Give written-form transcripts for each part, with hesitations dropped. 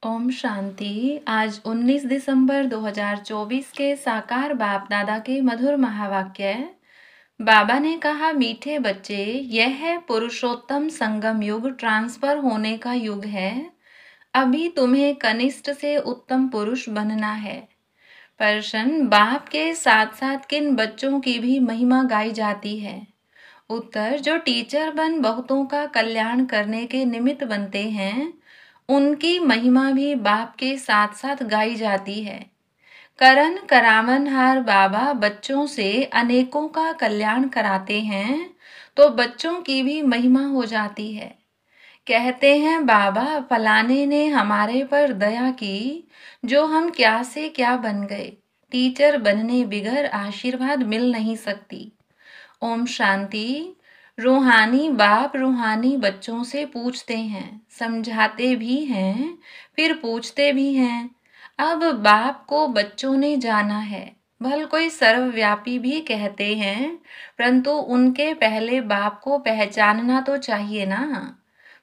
ओम शांति। आज 19 दिसंबर 2024 के साकार बाप दादा के मधुर महावाक्य। बाबा ने कहा, मीठे बच्चे, यह है पुरुषोत्तम संगम युग, ट्रांसफर होने का युग है। अभी तुम्हें कनिष्ठ से उत्तम पुरुष बनना है। प्रश्न, बाप के साथ साथ किन बच्चों की भी महिमा गाई जाती है? उत्तर, जो टीचर बन बहुतों का कल्याण करने के निमित्त बनते हैं, उनकी महिमा भी बाप के साथ साथ गाई जाती है। करन करावनहार बाबा बच्चों से अनेकों का कल्याण कराते हैं, तो बच्चों की भी महिमा हो जाती है। कहते हैं, बाबा फलाने ने हमारे पर दया की, जो हम क्या से क्या बन गए। टीचर बनने बिगर आशीर्वाद मिल नहीं सकती। ओम शांति। रूहानी बाप रूहानी बच्चों से पूछते हैं, समझाते भी हैं, फिर पूछते भी हैं। अब बाप को बच्चों ने जाना है। भल कोई सर्वव्यापी भी कहते हैं, परंतु उनके पहले बाप को पहचानना तो चाहिए ना।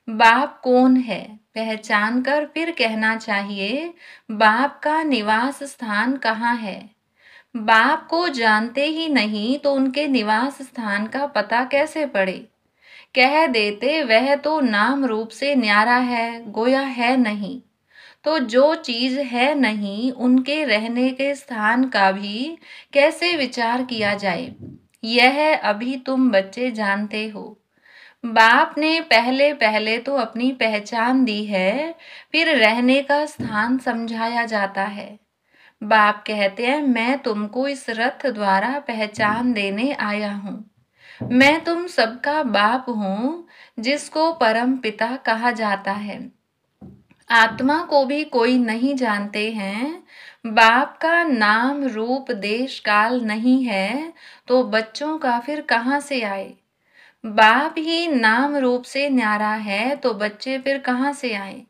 बाप कौन है, पहचान कर फिर कहना चाहिए, बाप का निवास स्थान कहाँ है। बाप को जानते ही नहीं तो उनके निवास स्थान का पता कैसे पड़े। कह देते वह तो नाम रूप से न्यारा है, गोया है नहीं। तो जो चीज है नहीं, उनके रहने के स्थान का भी कैसे विचार किया जाए। यह अभी तुम बच्चे जानते हो। बाप ने पहले पहले तो अपनी पहचान दी है, फिर रहने का स्थान समझाया जाता है। बाप कहते हैं, मैं तुमको इस रथ द्वारा पहचान देने आया हूँ। मैं तुम सबका बाप हूँ, जिसको परम पिता कहा जाता है। आत्मा को भी कोई नहीं जानते हैं। बाप का नाम रूप देश काल नहीं है, तो बच्चों का फिर कहाँ से आए। बाप ही नाम रूप से न्यारा है, तो बच्चे फिर कहाँ से आए।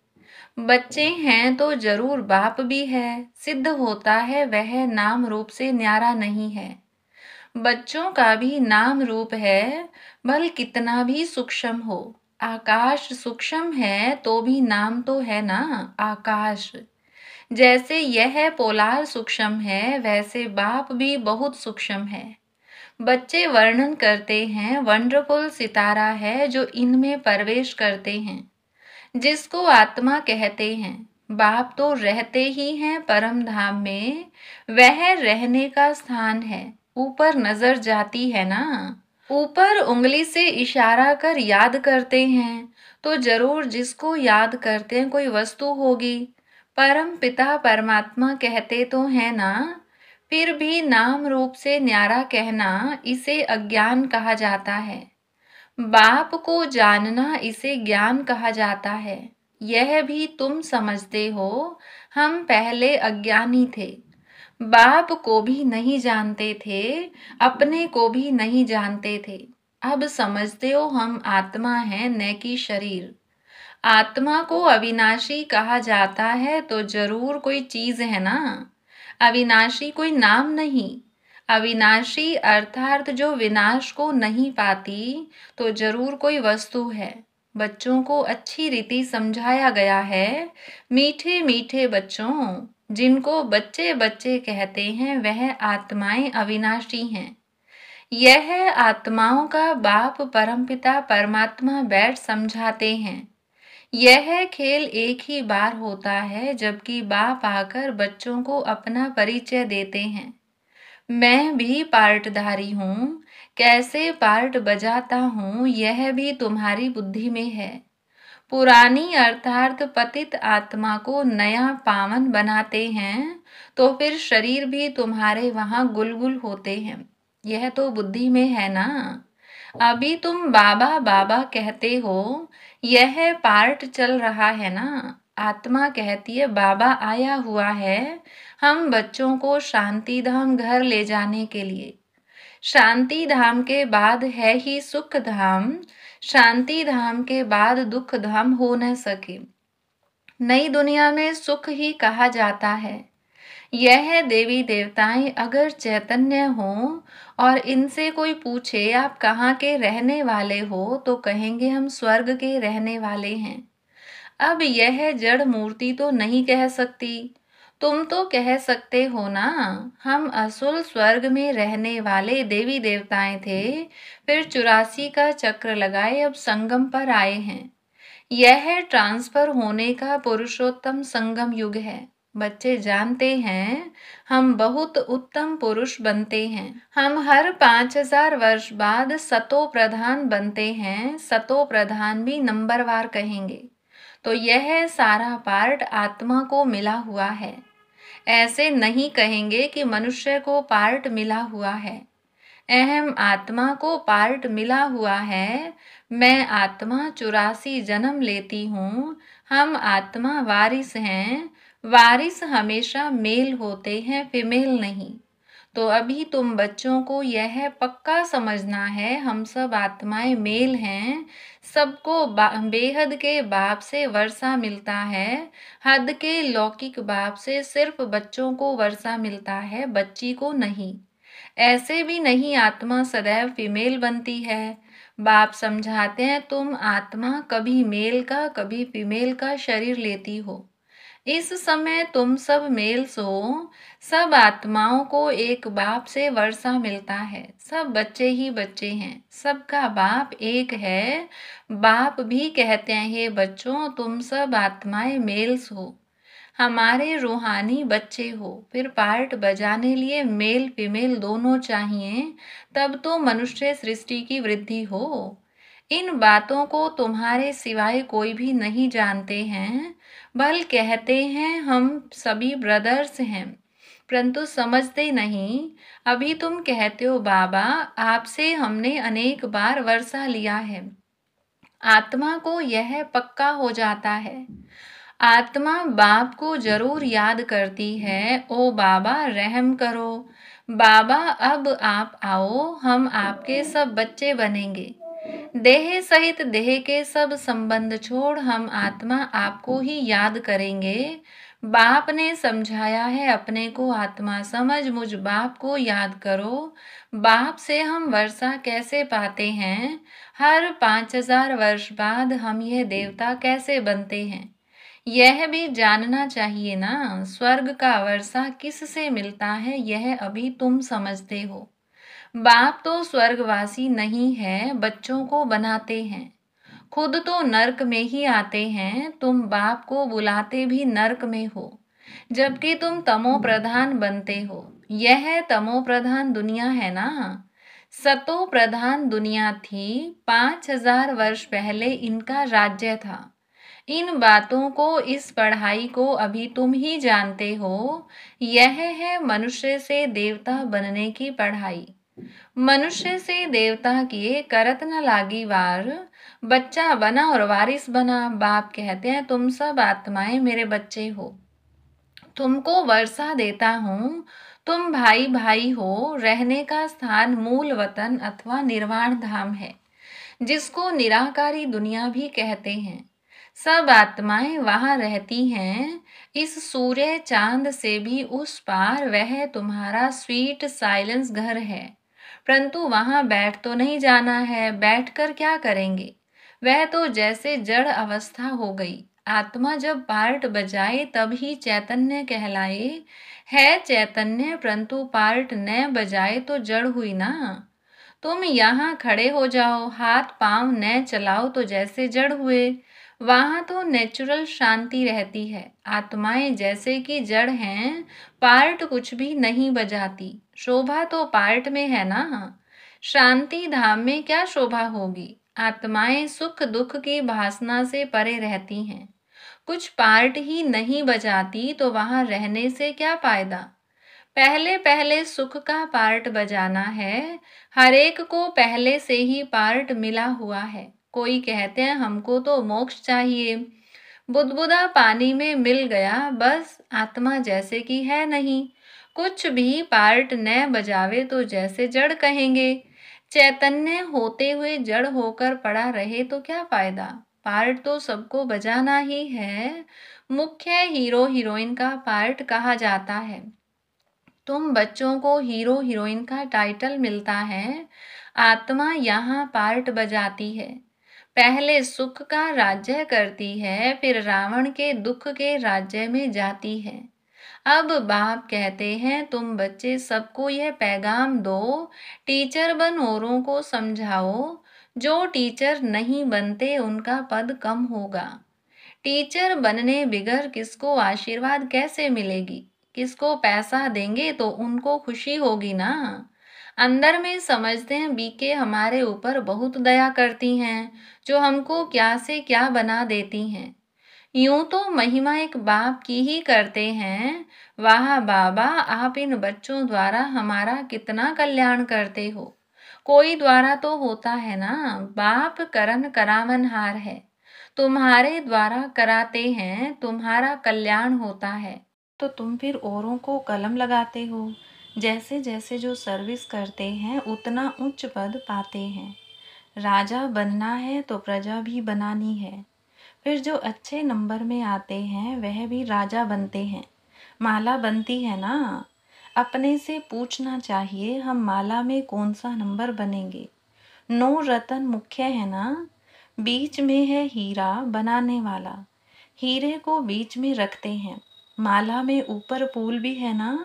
बच्चे हैं तो जरूर बाप भी है। सिद्ध होता है वह नाम रूप से न्यारा नहीं है। बच्चों का भी नाम रूप है, भल कितना भी सूक्ष्म हो। आकाश सूक्ष्म है तो भी नाम तो है ना, आकाश। जैसे यह पोलार सूक्ष्म है, वैसे बाप भी बहुत सूक्ष्म है। बच्चे वर्णन करते हैं, वंडरफुल सितारा है जो इनमें प्रवेश करते हैं, जिसको आत्मा कहते हैं। बाप तो रहते ही हैं परम धाम में, वह रहने का स्थान है। ऊपर नजर जाती है ना, ऊपर उंगली से इशारा कर याद करते हैं, तो जरूर जिसको याद करते हैं कोई वस्तु होगी। परम पिता परमात्मा कहते तो है ना, फिर भी नाम रूप से न्यारा कहना, इसे अज्ञान कहा जाता है। बाप को जानना, इसे ज्ञान कहा जाता है। यह भी तुम समझते हो, हम पहले अज्ञानी थे। बाप को भी नहीं जानते थे, अपने को भी नहीं जानते थे। अब समझते हो हम आत्मा हैं, न कि शरीर। आत्मा को अविनाशी कहा जाता है, तो जरूर कोई चीज है ना। अविनाशी कोई नाम नहीं। अविनाशी अर्थात जो विनाश को नहीं पाती, तो जरूर कोई वस्तु है। बच्चों को अच्छी रीति समझाया गया है। मीठे मीठे बच्चों, जिनको बच्चे बच्चे कहते हैं, वह आत्माएं अविनाशी हैं। यह आत्माओं का बाप परमपिता परमात्मा बैठ समझाते हैं। यह खेल एक ही बार होता है, जबकि बाप आकर बच्चों को अपना परिचय देते हैं। मैं भी पार्टधारी हूँ, कैसे पार्ट बजाता हूँ, यह भी तुम्हारी बुद्धि में है। पुरानी अर्थात पतित आत्मा को नया पावन बनाते हैं, तो फिर शरीर भी तुम्हारे वहां गुलगुल होते हैं। यह तो बुद्धि में है ना। अभी तुम बाबा बाबा कहते हो, यह पार्ट चल रहा है ना। आत्मा कहती है, बाबा आया हुआ है हम बच्चों को शांति धाम घर ले जाने के लिए। शांति धाम के बाद है ही सुख धाम। शांति धाम के बाद दुख धाम हो न सके। नई दुनिया में सुख ही कहा जाता है। यह देवी देवताएं अगर चैतन्य हों और इनसे कोई पूछे आप कहाँ के रहने वाले हो, तो कहेंगे हम स्वर्ग के रहने वाले हैं। अब यह जड़ मूर्ति तो नहीं कह सकती। तुम तो कह सकते हो ना, हम असुल स्वर्ग में रहने वाले देवी देवताएं थे, फिर 84 का चक्र लगाए अब संगम पर आए हैं। यह ट्रांसफर होने का पुरुषोत्तम संगम युग है। बच्चे जानते हैं हम बहुत उत्तम पुरुष बनते हैं। हम हर 5000 वर्ष बाद सतो प्रधान बनते हैं। सतो प्रधान भी नंबरवार कहेंगे। तो यह सारा पार्ट आत्मा को मिला हुआ है। ऐसे नहीं कहेंगे कि मनुष्य को पार्ट मिला हुआ है। अहम आत्मा को पार्ट मिला हुआ है। मैं आत्मा 84 जन्म लेती हूँ। हम आत्मा वारिस हैं। वारिस हमेशा मेल होते हैं, फीमेल नहीं। तो अभी तुम बच्चों को यह पक्का समझना है, हम सब आत्माएं मेल हैं। सबको बेहद के बाप से वर्षा मिलता है। हद के लौकिक बाप से सिर्फ बच्चों को वर्षा मिलता है, बच्ची को नहीं। ऐसे भी नहीं आत्मा सदैव फीमेल बनती है। बाप समझाते हैं तुम आत्मा कभी मेल का कभी फीमेल का शरीर लेती हो। इस समय तुम सब मेल्स हो। सब आत्माओं को एक बाप से वर्षा मिलता है। सब बच्चे ही बच्चे हैं। सबका बाप एक है। बाप भी कहते हैं हे बच्चों तुम सब आत्माएं मेल्स हो, हमारे रूहानी बच्चे हो। फिर पार्ट बजाने लिए मेल फीमेल दोनों चाहिए, तब तो मनुष्य सृष्टि की वृद्धि हो। इन बातों को तुम्हारे सिवाय कोई भी नहीं जानते हैं। बल कहते हैं हम सभी ब्रदर्स हैं, परंतु समझते नहीं। अभी तुम कहते हो बाबा आपसे हमने अनेक बार वर्षा लिया है। आत्मा को यह पक्का हो जाता है। आत्मा बाप को जरूर याद करती है, ओ बाबा रहम करो, बाबा अब आप आओ, हम आपके सब बच्चे बनेंगे। देह सहित देह के सब संबंध छोड़ हम आत्मा आपको ही याद करेंगे। बाप ने समझाया है अपने को आत्मा समझ, मुझ बाप को याद करो। बाप से हम वर्षा कैसे पाते हैं? हर 5000 वर्ष बाद हम यह देवता कैसे बनते हैं, यह भी जानना चाहिए ना। स्वर्ग का वर्षा किससे मिलता है यह अभी तुम समझते हो। बाप तो स्वर्गवासी नहीं है, बच्चों को बनाते हैं। खुद तो नर्क में ही आते हैं, तुम बाप को बुलाते भी नर्क में हो, जबकि तुम तमो प्रधान बनते हो। यह तमो प्रधान दुनिया है ना। सतो प्रधान दुनिया थी। 5000 वर्ष पहले इनका राज्य था। इन बातों को, इस पढ़ाई को अभी तुम ही जानते हो। यह है मनुष्य से देवता बनने की पढ़ाई। मनुष्य से देवता किए करत न लागी वार। बच्चा बना और वारिस बना। बाप कहते हैं तुम सब आत्माएं मेरे बच्चे हो, तुमको वर्षा देता हूँ। तुम भाई भाई हो। रहने का स्थान मूल वतन अथवा निर्वाण धाम है, जिसको निराकारी दुनिया भी कहते हैं। सब आत्माएं वहां रहती हैं। इस सूर्य चांद से भी उस पार वह तुम्हारा स्वीट साइलेंस घर है, परंतु वहां बैठ तो नहीं जाना है। बैठकर क्या करेंगे? वह तो जैसे जड़ अवस्था हो गई। आत्मा जब पार्ट बजाए तब ही चैतन्य कहलाए। है चैतन्य, परंतु पार्ट न बजाए तो जड़ हुई ना। तुम यहाँ खड़े हो जाओ, हाथ पांव न चलाओ तो जैसे जड़ हुए। वहां तो नेचुरल शांति रहती है। आत्माएं जैसे कि जड़ हैं, पार्ट कुछ भी नहीं बजाती। शोभा तो पार्ट में है ना। शांति धाम में क्या शोभा होगी? आत्माएं सुख दुख की वासना से परे रहती हैं। कुछ पार्ट ही नहीं बजाती तो वहां रहने से क्या फायदा? पहले पहले सुख का पार्ट बजाना है। हर एक को पहले से ही पार्ट मिला हुआ है। कोई कहते हैं हमको तो मोक्ष चाहिए। बुदबुदा पानी में मिल गया, बस आत्मा जैसे कि है नहीं। कुछ भी पार्ट न बजावे तो जैसे जड़ कहेंगे। चैतन्य होते हुए जड़ होकर पड़ा रहे तो क्या फायदा? पार्ट तो सबको बजाना ही है। मुख्य हीरो हीरोइन का पार्ट कहा जाता है। तुम बच्चों को हीरो हीरोइन का टाइटल मिलता है। आत्मा यहाँ पार्ट बजाती है। पहले सुख का राज्य करती है, फिर रावण के दुख के राज्य में जाती है। अब बाप कहते हैं तुम बच्चे सबको यह पैगाम दो, टीचर बन औरों को समझाओ, जो टीचर नहीं बनते उनका पद कम होगा। टीचर बनने बिगर किसको आशीर्वाद कैसे मिलेगी? किसको पैसा देंगे तो उनको खुशी होगी ना। अंदर में समझते हैं बीके हमारे ऊपर बहुत दया करती हैं, जो हमको क्या से क्या बना देती हैं। यूं तो महिमा एक बाप की ही करते हैं। वाह बाबा, आप इन बच्चों द्वारा हमारा कितना कल्याण करते हो। कोई द्वारा तो होता है ना, बाप करन करावनहार है। तुम्हारे द्वारा कराते हैं, तुम्हारा कल्याण होता है तो तुम फिर औरों को कलम लगाते हो। जैसे जैसे जो सर्विस करते हैं उतना उच्च पद पाते हैं। राजा बनना है तो प्रजा भी बनानी है। फिर जो अच्छे नंबर में आते हैं वह भी राजा बनते हैं। माला बनती है ना। अपने से पूछना चाहिए हम माला में कौन सा नंबर बनेंगे। 9 रतन मुख्य है ना। बीच में है हीरा बनाने वाला। हीरे को बीच में रखते हैं। माला में ऊपर फूल भी है ना।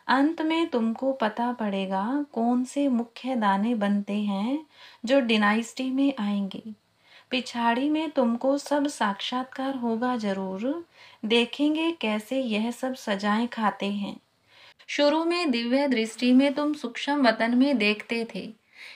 अंत में तुमको पता पड़ेगा कौन से मुख्य दाने बनते हैं जो डिनाइस्टी में आएंगे। पिछाड़ी में तुमको सब साक्षात्कार होगा जरूर। देखेंगे कैसे यह सब सजाएं खाते हैं। शुरू में दिव्य दृष्टि में तुम सूक्ष्म वतन में देखते थे।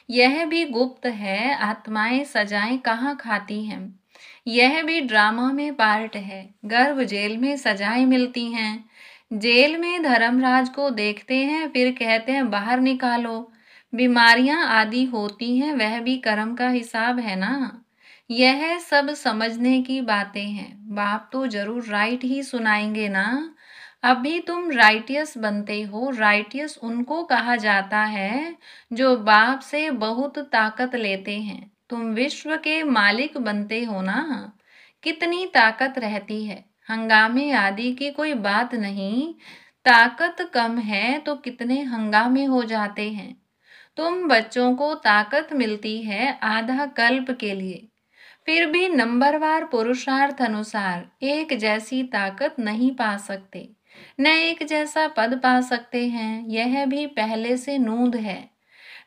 यह भी गुप्त है, आत्माएं सजाएं कहाँ खाती हैं। यह भी ड्रामा में पार्ट है। गर्भ जेल में सजाएं मिलती हैं। जेल में धर्मराज को देखते हैं, फिर कहते हैं बाहर निकालो। बीमारियां आदि होती हैं, वह भी कर्म का हिसाब है ना। यह सब समझने की बातें हैं। बाप तो जरूर राइट ही सुनाएंगे ना। अभी तुम राइटियस बनते हो। राइटियस उनको कहा जाता है जो बाप से बहुत ताकत लेते हैं। तुम विश्व के मालिक बनते हो ना। कितनी ताकत रहती है। हंगामे आदि की कोई बात नहीं। ताकत कम है तो कितने हंगामे हो जाते हैं। तुम बच्चों को ताकत मिलती है आधा कल्प के लिए। फिर भी नंबरवार पुरुषार्थ अनुसार एक जैसी ताकत नहीं पा सकते, न एक जैसा पद पा सकते हैं। यह भी पहले से नूंद है।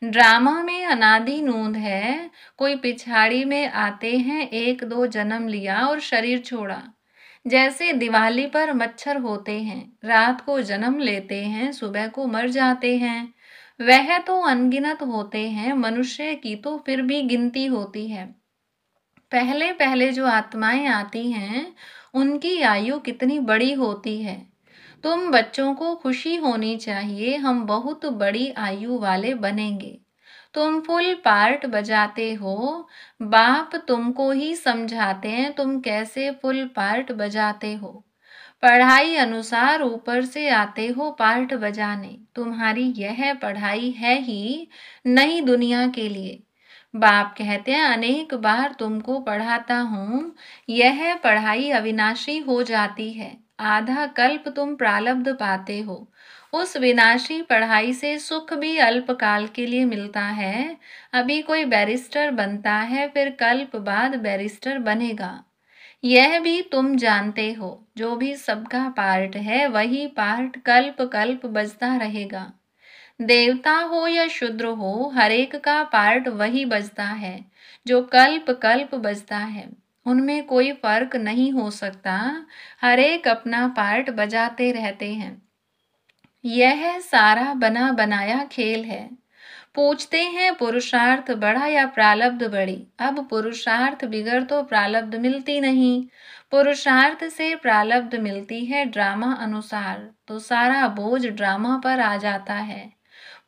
ड्रामा में अनादि नूंद है। कोई पिछाड़ी में आते हैं, 1-2 जन्म लिया और शरीर छोड़ा। जैसे दिवाली पर मच्छर होते हैं, रात को जन्म लेते हैं, सुबह को मर जाते हैं। वह तो अनगिनत होते हैं, मनुष्य की तो फिर भी गिनती होती है। पहले पहले जो आत्माएं आती हैं उनकी आयु कितनी बड़ी होती है। तुम बच्चों को खुशी होनी चाहिए, हम बहुत बड़ी आयु वाले बनेंगे। तुम फुल पार्ट बजाते हो। बाप तुमको ही समझाते हैं तुम कैसे फुल पार्ट बजाते हो। पढ़ाई अनुसार ऊपर से आते हो पार्ट बजाने। तुम्हारी यह पढ़ाई है ही नई दुनिया के लिए। बाप कहते हैं अनेक बार तुमको पढ़ाता हूँ। यह पढ़ाई अविनाशी हो जाती है। आधा कल्प तुम प्रारब्ध पाते हो। उस विनाशी पढ़ाई से सुख भी अल्पकाल के लिए मिलता है। अभी कोई बैरिस्टर बनता है, फिर कल्प बाद बैरिस्टर बनेगा। यह भी तुम जानते हो। जो भी सबका पार्ट है वही पार्ट कल्प कल्प बजता रहेगा। देवता हो या शूद्र हो, हर एक का पार्ट वही बजता है जो कल्प कल्प बजता है। उनमें कोई फर्क नहीं हो सकता। हर एक अपना पार्ट बजाते रहते हैं। यह सारा बना बनाया खेल है। पूछते हैं पुरुषार्थ बड़ा या प्रारब्ध बड़ी। अब पुरुषार्थ बिगर तो प्रारब्ध मिलती नहीं। पुरुषार्थ से प्रारब्ध मिलती है ड्रामा अनुसार, तो सारा बोझ ड्रामा पर आ जाता है।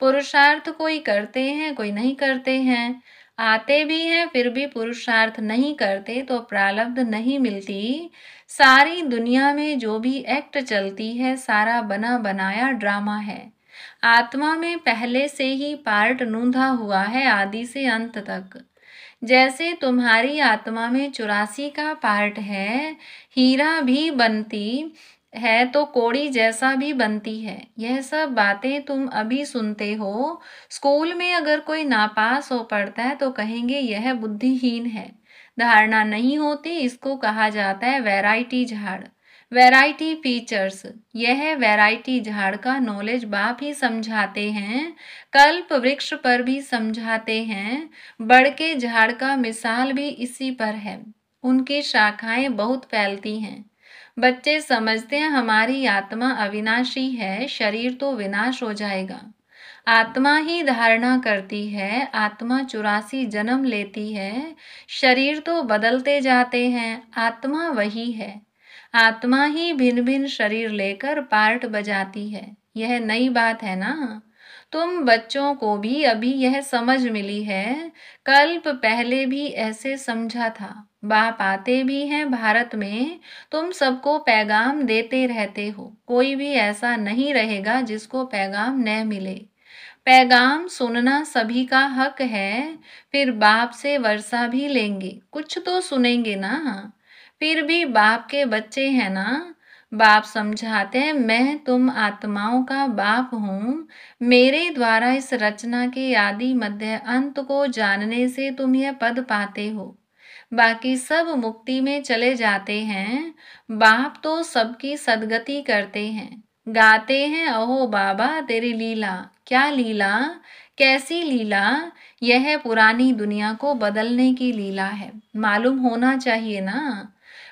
पुरुषार्थ कोई करते हैं, कोई नहीं करते हैं। आते भी हैं फिर भी पुरुषार्थ नहीं करते तो प्रारब्ध नहीं मिलती। सारी दुनिया में जो भी एक्ट चलती है सारा बना बनाया ड्रामा है। आत्मा में पहले से ही पार्ट नूंधा हुआ है आदि से अंत तक। जैसे तुम्हारी आत्मा में 84 का पार्ट है। हीरा भी बनती है तो कोड़ी जैसा भी बनती है। यह सब बातें तुम अभी सुनते हो। स्कूल में अगर कोई नापास हो पड़ता है तो कहेंगे यह बुद्धिहीन है। धारणा नहीं होती, इसको कहा जाता है वैरायटी झाड़। वैरायटी फीचर्स, यह वैरायटी झाड़ का नॉलेज बाप ही समझाते हैं, कल्प वृक्ष पर भी समझाते हैं। बड़ के झाड़ का मिसाल भी इसी पर है, उनकी शाखाएं बहुत फैलती हैं। बच्चे समझते हैं हमारी आत्मा अविनाशी है, शरीर तो विनाश हो जाएगा। आत्मा ही धारणा करती है, आत्मा 84 जन्म लेती है, शरीर तो बदलते जाते हैं, आत्मा वही है। आत्मा ही भिन्न भिन्न शरीर लेकर पार्ट बजाती है। यह नई बात है ना? तुम बच्चों को भी अभी यह समझ मिली है, कल्प पहले भी ऐसे समझा था। बाप आते भी हैं भारत में, तुम सबको पैगाम देते रहते हो, कोई भी ऐसा नहीं रहेगा जिसको पैगाम न मिले। पैगाम सुनना सभी का हक है, फिर बाप से वर्षा भी लेंगे, कुछ तो सुनेंगे ना। फिर भी बाप के बच्चे हैं ना। बाप समझाते हैं मैं तुम आत्माओं का बाप हूँ, मेरे द्वारा इस रचना के आदि मध्य अंत को जानने से तुम यह पद पाते हो। बाकी सब मुक्ति में चले जाते हैं, बाप तो सबकी सदगति करते हैं। गाते हैं अहो बाबा तेरी लीला, क्या लीला, कैसी लीला, यह पुरानी दुनिया को बदलने की लीला है। मालूम होना चाहिए ना,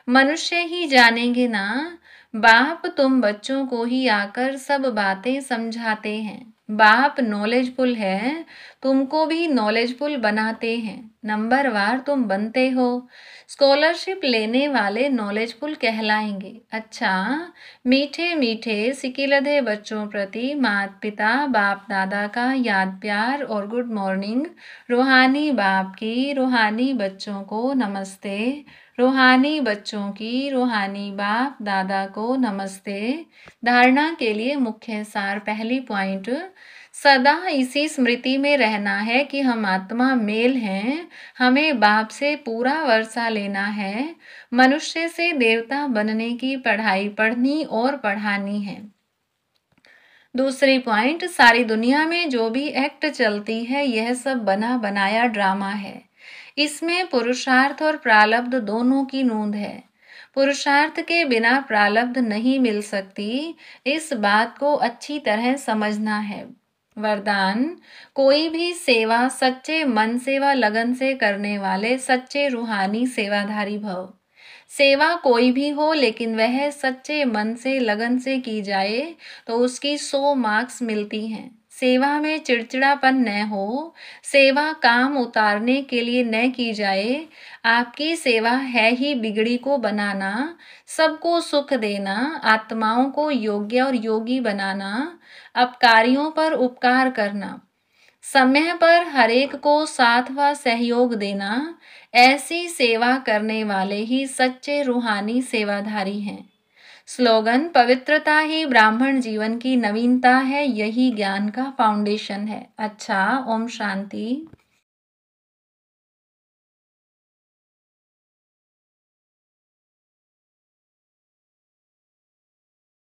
मनुष्य ही जानेंगे ना। बाप तुम बच्चों को ही आकर सब बातें समझाते हैं। बाप नॉलेजफुल है, तुमको भी नॉलेजफुल बनाते हैं, नंबरवार तुम बनते हो। स्कॉलरशिप लेने वाले नॉलेजफुल कहलाएंगे। अच्छा, मीठे मीठे सिकिलधे बच्चों प्रति माता पिता बाप दादा का याद प्यार और गुड मॉर्निंग। रूहानी बाप की रूहानी बच्चों को नमस्ते, रूहानी बच्चों की रूहानी बाप दादा को नमस्ते। धारणा के लिए मुख्य सार, पहली पॉइंट, सदा इसी स्मृति में रहना है कि हम आत्मा मेल हैं, हमें बाप से पूरा वर्षा लेना है, मनुष्य से देवता बनने की पढ़ाई पढ़नी और पढ़ानी है। दूसरी पॉइंट, सारी दुनिया में जो भी एक्ट चलती है यह सब बना बनाया ड्रामा है, इसमें पुरुषार्थ और प्रारब्ध दोनों की नोंद है। पुरुषार्थ के बिना प्रारब्ध नहीं मिल सकती, इस बात को अच्छी तरह समझना है। वरदान, कोई भी सेवा सच्चे मन से व लगन से करने वाले सच्चे रूहानी सेवाधारी भव। सेवा कोई भी हो लेकिन वह सच्चे मन से लगन से की जाए तो उसकी 100 मार्क्स मिलती हैं। सेवा में चिड़चिड़ापन न हो, सेवा काम उतारने के लिए न की जाए। आपकी सेवा है ही बिगड़ी को बनाना, सबको सुख देना, आत्माओं को योग्य और योगी बनाना, अपकारियों पर उपकार करना, समय पर हरेक को साथ व सहयोग देना। ऐसी सेवा करने वाले ही सच्चे रूहानी सेवाधारी हैं। स्लोगन, पवित्रता ही ब्राह्मण जीवन की नवीनता है, यही ज्ञान का फाउंडेशन है। अच्छा, ओम शांति।